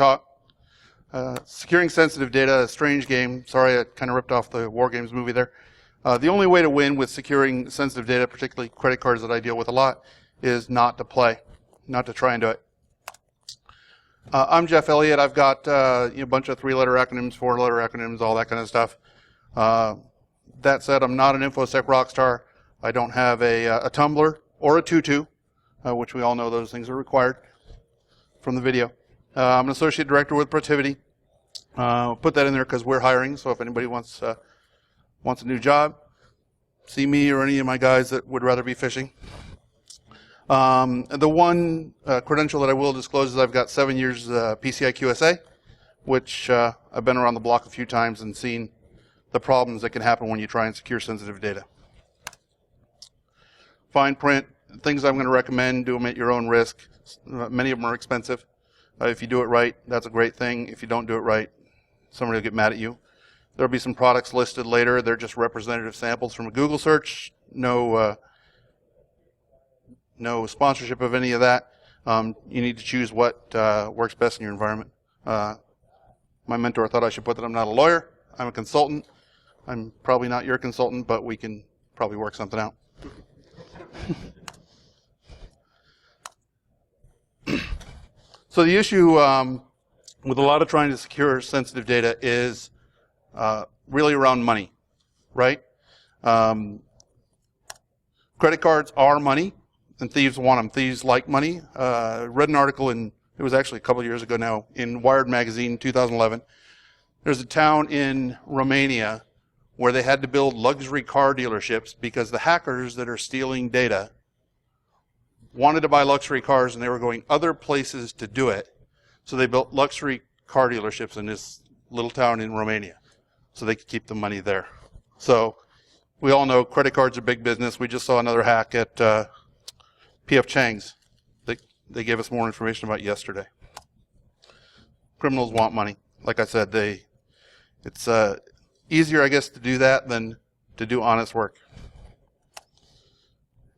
talk. Securing sensitive data, a strange game. Sorry, I kind of ripped off the War Games movie there. The only way to win with securing sensitive data, particularly credit cards that I deal with a lot, is not to play, not to try and do it. I'm Jeff Elliott. I've got a bunch of 3-letter acronyms, 4-letter acronyms, all that kind of stuff. That said, I'm not an InfoSec rock star. I don't have a Tumblr or a tutu, which we all know those things are required from the video. I'm an associate director with Protiviti. Put that in there because we're hiring, so if anybody wants a new job, see me or any of my guys that would rather be fishing. The one credential that I will disclose is I've got 7 years PCI QSA, which I've been around the block a few times and seen the problems that can happen when you try and secure sensitive data. Fine print, things I'm going to recommend, do them at your own risk. Many of them are expensive. If you do it right, that's a great thing. If you don't do it right, somebody will get mad at you. There'll be some products listed later. They're just representative samples from a Google search. No sponsorship of any of that. You need to choose what works best in your environment. My mentor thought I should put that I'm not a lawyer. I'm a consultant. I'm probably not your consultant, but we can probably work something out. So the issue with a lot of trying to secure sensitive data is really around money, right? Credit cards are money, and thieves want them. Thieves like money. Read an article it was actually a couple of years ago now, in Wired magazine, 2011. There's a town in Romania where they had to build luxury car dealerships because the hackers that are stealing data wanted to buy luxury cars and they were going other places to do it. So they built luxury car dealerships in this little town in Romania so they could keep the money there. So we all know credit cards are big business. We just saw another hack at P.F. Chang's that they gave us more information about yesterday. Criminals want money. Like I said, it's easier, I guess, to do that than to do honest work.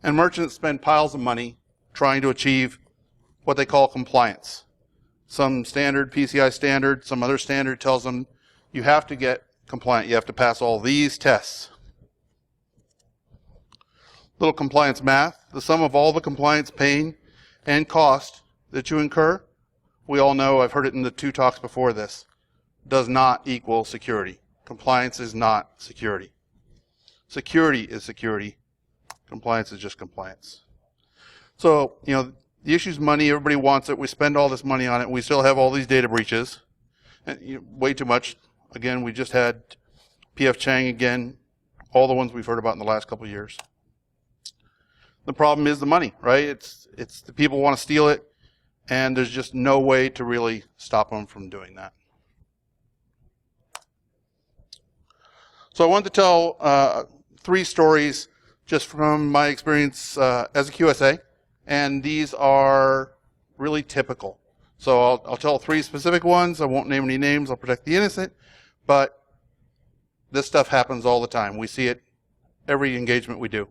And merchants spend piles of money trying to achieve what they call compliance. Some standard, PCI standard, some other standard tells them you have to get compliant. You have to pass all these tests. Little compliance math. The sum of all the compliance pain and cost that you incur, we all know, I've heard it in the 2 talks before this, does not equal security. Compliance is not security. Security is security. Compliance is just compliance. So, the issue is money. Everybody wants it. We spend all this money on it. We still have all these data breaches. And, way too much. Again, we just had P.F. Chang again. All the ones we've heard about in the last couple of years. The problem is the money, right? It's the people want to steal it, and there's just no way to really stop them from doing that. So I wanted to tell 3 stories just from my experience as a QSA, and these are really typical. So I'll tell 3 specific ones. I won't name any names. I'll protect the innocent, but this stuff happens all the time. We see it every engagement we do.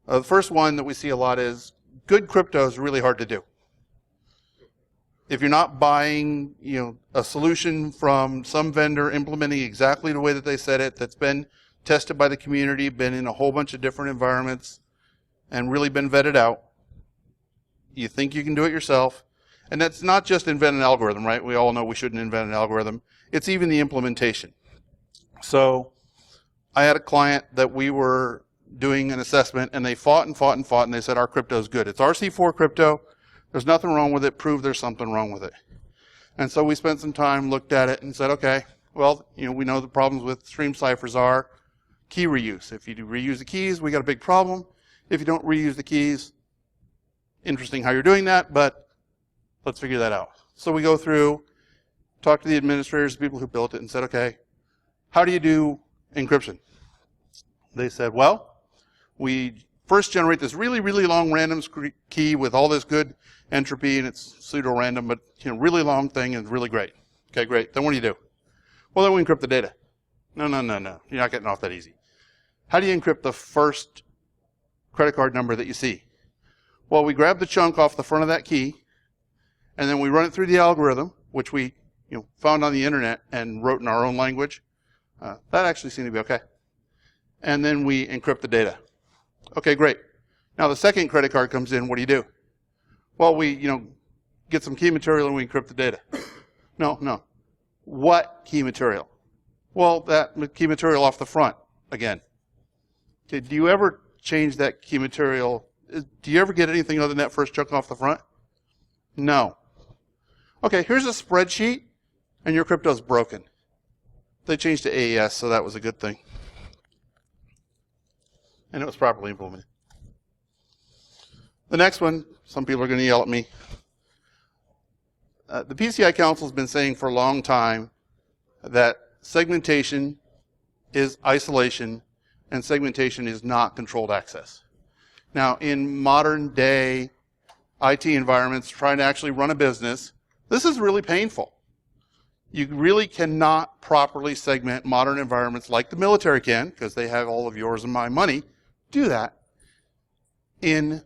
The first one that we see a lot is good crypto is really hard to do. If you're not buying, a solution from some vendor implementing exactly the way that they said it, that's been tested by the community, been in a whole bunch of different environments, and really been vetted out, you think you can do it yourself. And that's not just invent an algorithm, right? We all know we shouldn't invent an algorithm. It's even the implementation. So I had a client that we were doing an assessment, and they fought and fought and fought, and they said, our crypto is good. It's RC4 crypto. There's nothing wrong with it. Prove there's something wrong with it. And so we spent some time, looked at it, and said, okay, well, we know the problems with stream ciphers are key reuse. If you do reuse the keys, we got a big problem. If you don't reuse the keys, interesting how you're doing that, but let's figure that out. So we go through, talk to the administrators, the people who built it, and said, okay, how do you do encryption? They said, well, we first generate this really, really long random key with all this good entropy, and it's pseudo-random, but really long thing and really great. Okay, great. Then what do you do? Well, then we encrypt the data. No. You're not getting off that easy. How do you encrypt the first credit card number that you see? Well, we grab the chunk off the front of that key, and then we run it through the algorithm, which we found on the internet and wrote in our own language. That actually seemed to be okay. And then we encrypt the data. Okay, great. Now the second credit card comes in, what do? Well, we get some key material and we encrypt the data. No. What key material? Well, that key material off the front again. Okay, do you ever change that key material? Do you ever get anything other than that first chunk off the front? No. Okay, here's a spreadsheet, and your crypto's broken. They changed to AES, so that was a good thing. And it was properly implemented. The next one, some people are going to yell at me. The PCI Council has been saying for a long time that segmentation is isolation and segmentation is not controlled access. Now, in modern day IT environments, trying to actually run a business, this is really painful. You really cannot properly segment modern environments like the military can, because they have all of yours and my money, do that in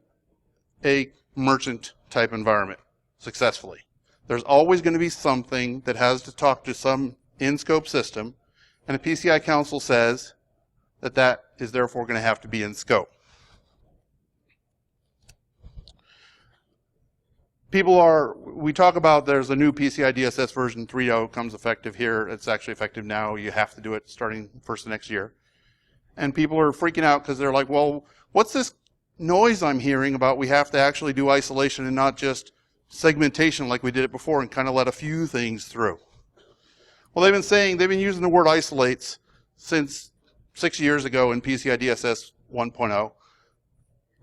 a merchant type environment successfully. There's always going to be something that has to talk to some in-scope system, and the PCI Council says that that is therefore going to have to be in scope. We talk about there's a new PCI DSS version 3.0 comes effective here. It's actually effective now. You have to do it starting first of next year. And people are freaking out because they're like, well, what's this noise I'm hearing about we have to actually do isolation and not just segmentation like we did it before and kind of let a few things through? Well, they've been using the word isolates since 6 years ago in PCI DSS 1.0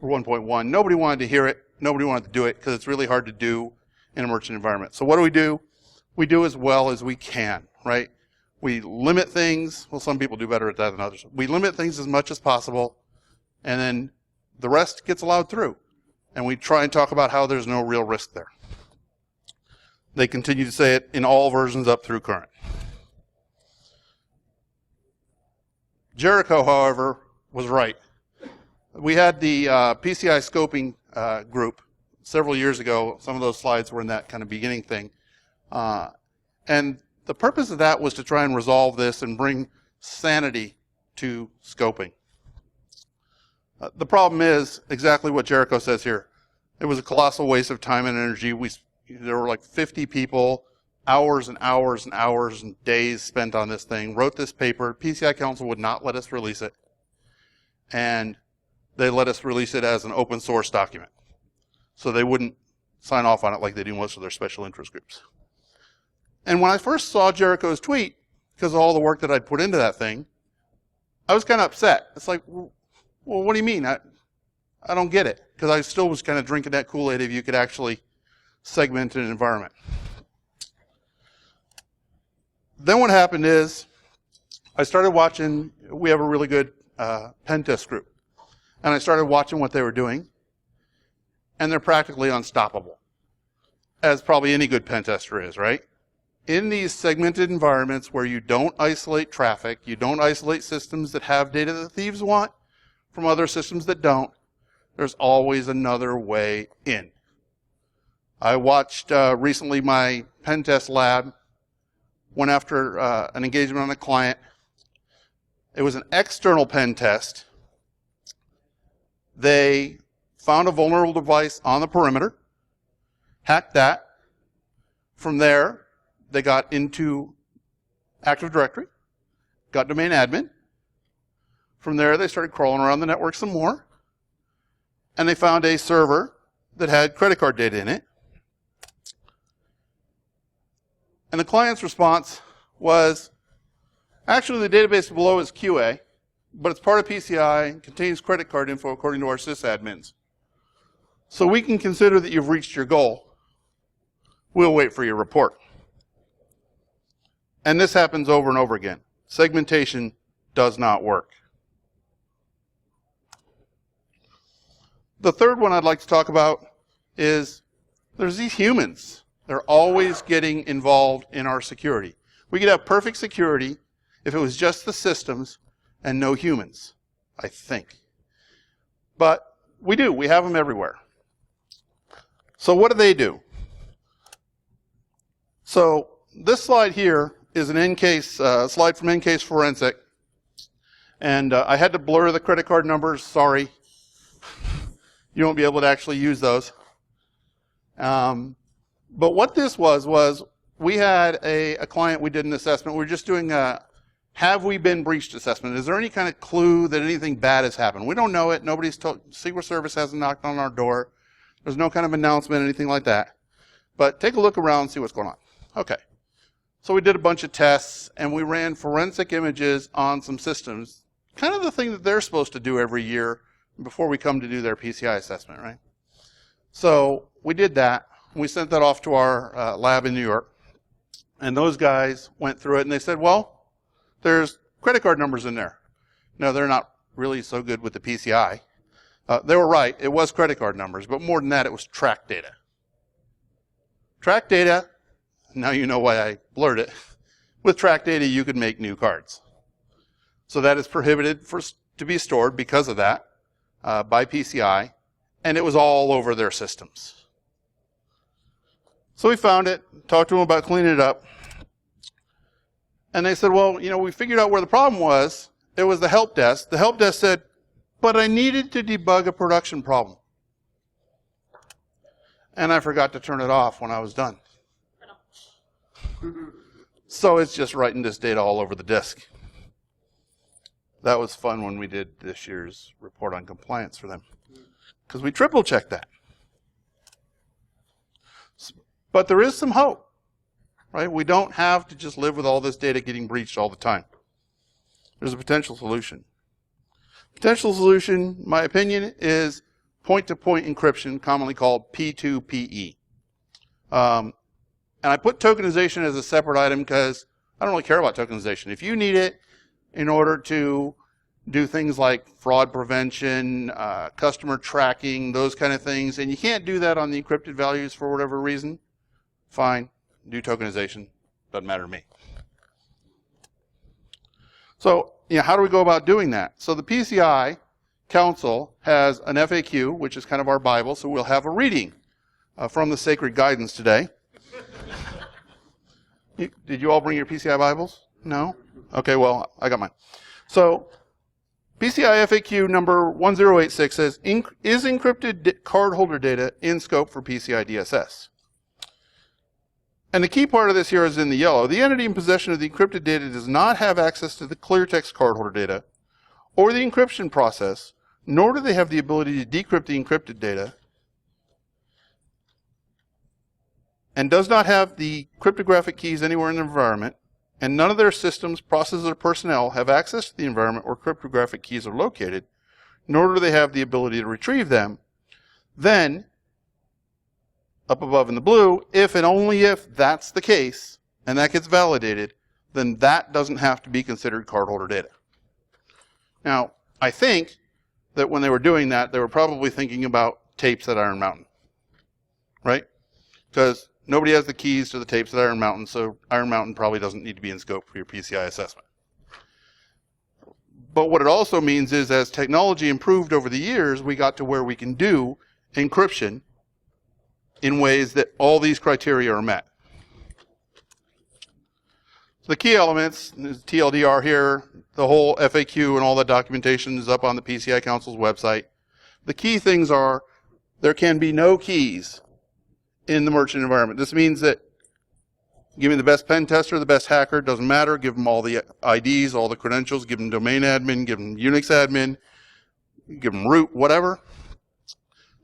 or 1.1. Nobody wanted to hear it. Nobody wanted to do it because it's really hard to do in a merchant environment. So what do? We do as well as we can, right? We limit things. Well, some people do better at that than others. We limit things as much as possible, and then the rest gets allowed through. And we try and talk about how there's no real risk there. They continue to say it in all versions up through current. Jericho, however, was right. We had the PCI scoping group several years ago. Some of those slides were in that kind of beginning thing. And the purpose of that was to try and resolve this and bring sanity to scoping. The problem is exactly what Jericho says here. It was a colossal waste of time and energy. There were like 50 people, hours and hours and hours and days spent on this thing, wrote this paper. PCI Council would not let us release it. And they let us release it as an open source document. So they wouldn't sign off on it like they do most of their special interest groups. And when I first saw Jericho's tweet, because of all the work that I'd put into that thing, I was kind of upset. It's like, well, what do you mean? I don't get it. Because I still was kind of drinking that Kool-Aid if you could actually segment an environment. Then what happened is, I started watching, we have a really good pen test group. And I started watching what they were doing. And they're practically unstoppable. As probably any good pen tester is, right? In these segmented environments where you don't isolate traffic, you don't isolate systems that have data that thieves want from other systems that don't, there's always another way in. I watched recently my pen test lab went after an engagement on a client. It was an external pen test. They found a vulnerable device on the perimeter, hacked that. From there, they got into Active Directory, got domain admin. From there, they started crawling around the network some more, and they found a server that had credit card data in it. And the client's response was, actually the database below is QA, but it's part of PCI and contains credit card info according to our sysadmins. So we can consider that you've reached your goal. We'll wait for your report. And this happens over and over again. Segmentation does not work. The third one I'd like to talk about is there's these humans. They're always getting involved in our security. We could have perfect security if it was just the systems and no humans, I think. But we do. We have them everywhere. So what do? So this slide here is an in-case slide from in-case forensic. And I had to blur the credit card numbers. Sorry. You won't be able to actually use those. But what this was we had a client, we did an assessment. We were just doing a have we been breached assessment. Is there any kind of clue that anything bad has happened? We don't know it. Nobody's told, Secret Service hasn't knocked on our door. There's no kind of announcement, anything like that. But take a look around and see what's going on. Okay. So we did a bunch of tests, and we ran forensic images on some systems. Kind of the thing that they're supposed to do every year before we come to do their PCI assessment, right? So we did that. We sent that off to our lab in New York. And those guys went through it, and they said, well, there's credit card numbers in there. No, they're not really so good with the PCI. They were right. It was credit card numbers. But more than that, it was track data. Track data, now you know why I blurred it. With track data, you could make new cards. So that is prohibited to be stored because of that by PCI. And it was all over their systems. So we found it, talked to them about cleaning it up. And they said, well, we figured out where the problem was. It was the help desk. The help desk said, but I needed to debug a production problem. And I forgot to turn it off when I was done. So it's just writing this data all over the disk. That was fun when we did this year's report on compliance for them, because we triple checked that. But there is some hope. Right? We don't have to just live with all this data getting breached all the time. There's a potential solution. Potential solution, in my opinion, is point-to-point encryption, commonly called P2PE. And I put tokenization as a separate item because I don't really care about tokenization. If you need it in order to do things like fraud prevention, customer tracking, those kind of things, and you can't do that on the encrypted values for whatever reason, fine. Do tokenization, doesn't matter to me. So, how do we go about doing that? So the PCI Council has an FAQ, which is kind of our Bible, so we'll have a reading from the sacred guidance today. Did you all bring your PCI Bibles? No? Okay, well, I got mine. So, PCI FAQ number 1086 says, is encrypted cardholder data in scope for PCI DSS? And the key part of this here is in the yellow. The entity in possession of the encrypted data does not have access to the clear text cardholder data or the encryption process, nor do they have the ability to decrypt the encrypted data, and does not have the cryptographic keys anywhere in the environment, and none of their systems, processes, or personnel have access to the environment where cryptographic keys are located, nor do they have the ability to retrieve them, then up above in the blue, if and only if that's the case, and that gets validated, then that doesn't have to be considered cardholder data. Now, I think that when they were doing that, they were probably thinking about tapes at Iron Mountain, right? Because nobody has the keys to the tapes at Iron Mountain, so Iron Mountain probably doesn't need to be in scope for your PCI assessment. But what it also means is as technology improved over the years, we got to where we can do encryption in ways that all these criteria are met. So the key elements, is TLDR here, the whole FAQ and all that documentation is up on the PCI Council's website. The key things are there can be no keys in the merchant environment. This means that give me the best pen tester, the best hacker, doesn't matter, give them all the IDs, all the credentials, give them domain admin, give them Unix admin, give them root, whatever.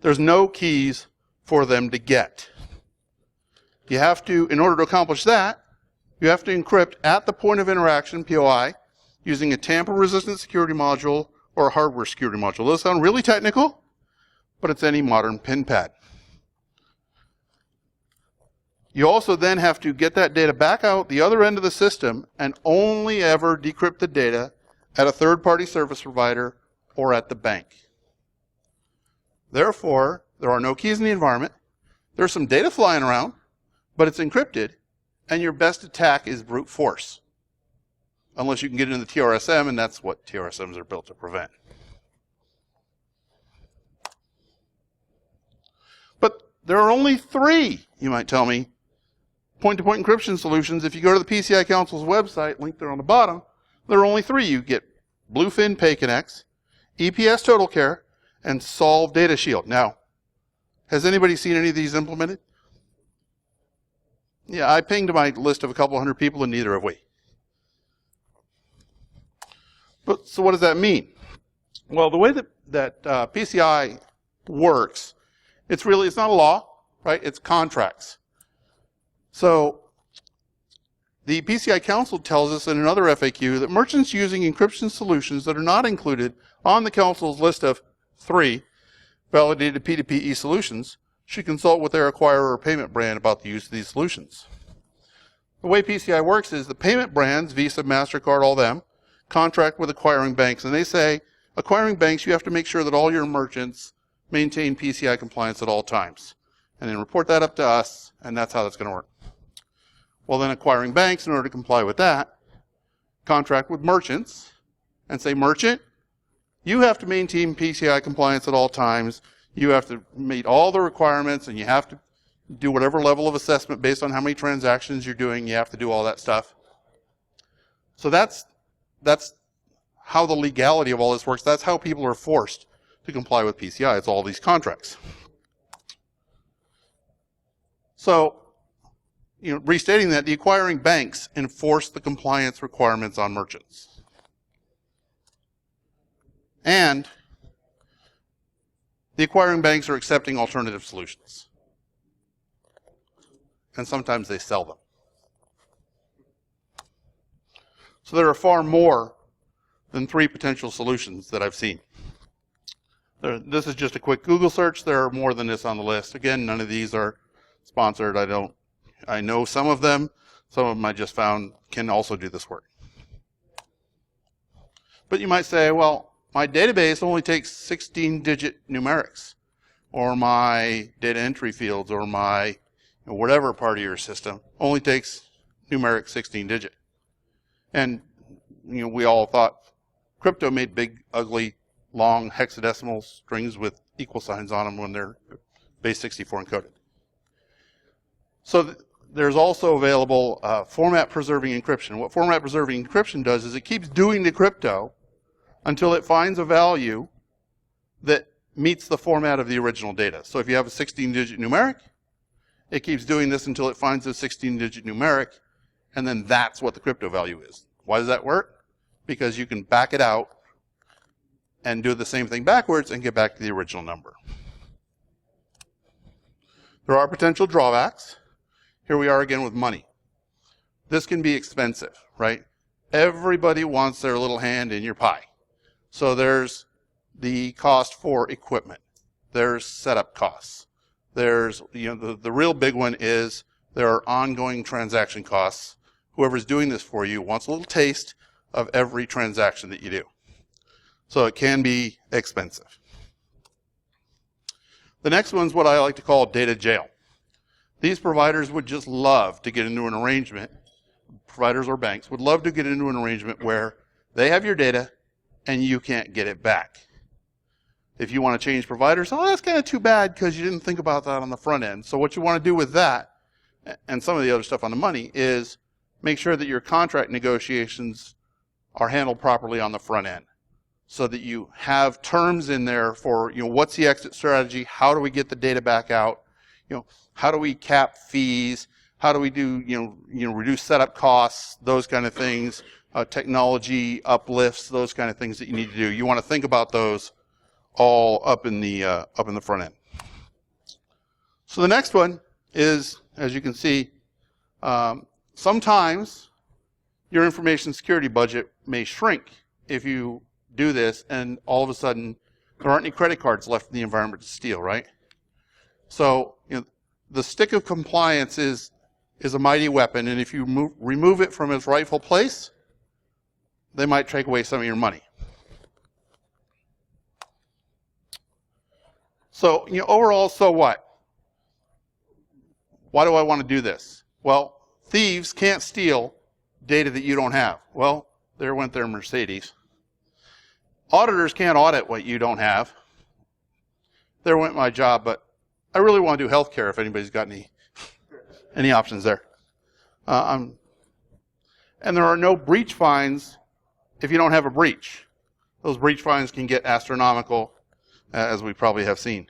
There's no keys for them to get. You have to, in order to accomplish that, you have to encrypt at the point of interaction, POI, using a tamper-resistant security module or a hardware security module. Those sound really technical, but it's any modern pin pad. You also then have to get that data back out the other end of the system and only ever decrypt the data at a third-party service provider or at the bank. Therefore, there are no keys in the environment. There's some data flying around, but it's encrypted, and your best attack is brute force. Unless you can get into the TRSM, and that's what TRSMs are built to prevent. But there are only 3, you might tell me, point-to-point encryption solutions, if you go to the PCI Council's website, linked there on the bottom, there are only 3. You get Bluefin PayConnex, EPS TotalCare, and Solve Data Shield. Now, has anybody seen any of these implemented? Yeah, I pinged my list of a couple hundred people, and neither have we. But so what does that mean? Well, the way that PCI works, it's not a law, right? It's contracts. So the PCI Council tells us in another FAQ that merchants using encryption solutions that are not included on the Council's list of 3 validated P2P solutions should consult with their acquirer or payment brand about the use of these solutions. The way PCI works is the payment brands, Visa, MasterCard, all them, contract with acquiring banks, and they say, acquiring banks, you have to make sure that all your merchants maintain PCI compliance at all times. And then report that up to us, and that's how that's going to work. Well, then acquiring banks, in order to comply with that, contract with merchants and say, merchant, you have to maintain PCI compliance at all times. You have to meet all the requirements, and you have to do whatever level of assessment based on how many transactions you're doing. You have to do all that stuff. So that's how the legality of all this works. That's how people are forced to comply with PCI. It's all these contracts. So, restating that, the acquiring banks enforce the compliance requirements on merchants. And the acquiring banks are accepting alternative solutions. And sometimes they sell them. So there are far more than 3 potential solutions that I've seen. This is just a quick Google search. There are more than this on the list. Again, none of these are sponsored. I know some of them. Some of them I just found can also do this work. But you might say, well, my database only takes 16-digit numerics, or my data entry fields, or my whatever part of your system only takes numeric 16-digit. And we all thought crypto made big, ugly, long hexadecimal strings with equal signs on them when they're base 64 encoded. So there's also available format preserving encryption. What format preserving encryption does is it keeps doing the crypto until it finds a value that meets the format of the original data. So if you have a 16-digit numeric, it keeps doing this until it finds a 16-digit numeric, and then that's what the crypto value is. Why does that work? Because you can back it out and do the same thing backwards and get back to the original number. There are potential drawbacks. Here we are again with money. This can be expensive, right? Everybody wants their little hand in your pie. So there's the cost for equipment. There's setup costs. There's, the real big one is there are ongoing transaction costs. Whoever's doing this for you wants a little taste of every transaction that you do. So it can be expensive. The next one's what I like to call data jail. These providers would just love to get into an arrangement, providers or banks would love to get into an arrangement where they have your data and you can't get it back. If you want to change providers, that's kind of too bad because you didn't think about that on the front end. So what you want to do with that, and some of the other stuff on the money, is make sure that your contract negotiations are handled properly on the front end, so that you have terms in there for, what's the exit strategy, how do we get the data back out, how do we cap fees, how do we do, reduce setup costs, those kind of things, technology uplifts, those kind of things that you need to do. You want to think about those all up in the front end. So the next one is, as you can see, sometimes your information security budget may shrink if you do this, and all of a sudden there aren't any credit cards left in the environment to steal, right? So the stick of compliance is a mighty weapon, and if you remove it from its rightful place, they might take away some of your money. So overall, so what? Why do I want to do this? Well, thieves can't steal data that you don't have. Well, there went their Mercedes. Auditors can't audit what you don't have. There went my job, but I really want to do healthcare if anybody's got any options there. And there are no breach fines if you don't have a breach. Those breach fines can get astronomical, as we probably have seen.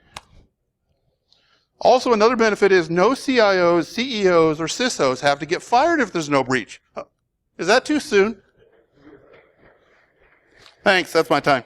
Also, another benefit is no CIOs, CEOs, or CISOs have to get fired if there's no breach. Is that too soon? Thanks, that's my time.